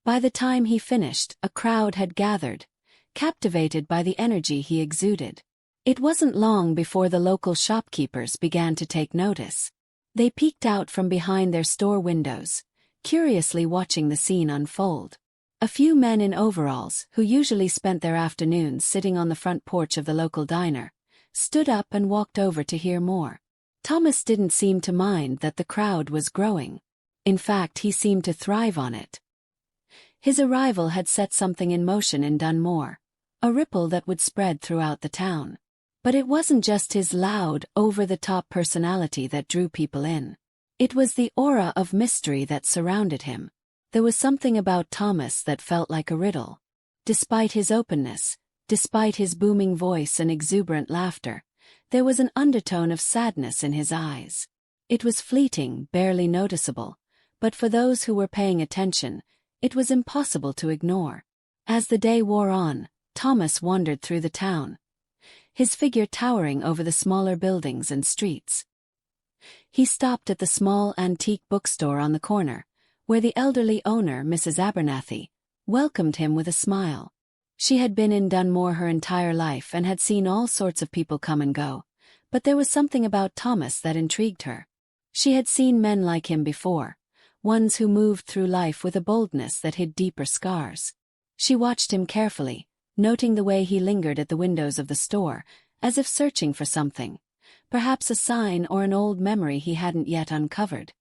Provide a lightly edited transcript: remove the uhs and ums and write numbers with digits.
By the time he finished, a crowd had gathered, captivated by the energy he exuded. It wasn't long before the local shopkeepers began to take notice. They peeked out from behind their store windows, curiously watching the scene unfold. A few men in overalls, who usually spent their afternoons sitting on the front porch of the local diner, stood up and walked over to hear more. Thomas didn't seem to mind that the crowd was growing. In fact, he seemed to thrive on it. His arrival had set something in motion in Dunmore, a ripple that would spread throughout the town. But it wasn't just his loud, over-the-top personality that drew people in. It was the aura of mystery that surrounded him. There was something about Thomas that felt like a riddle. Despite his openness, despite his booming voice and exuberant laughter, there was an undertone of sadness in his eyes. It was fleeting, barely noticeable, but for those who were paying attention, it was impossible to ignore. As the day wore on, Thomas wandered through the town, his figure towering over the smaller buildings and streets. He stopped at the small antique bookstore on the corner, where the elderly owner, Mrs. Abernathy, welcomed him with a smile. She had been in Dunmore her entire life and had seen all sorts of people come and go, but there was something about Thomas that intrigued her. She had seen men like him before, ones who moved through life with a boldness that hid deeper scars. She watched him carefully, noting the way he lingered at the windows of the store, as if searching for something, perhaps a sign or an old memory he hadn't yet uncovered.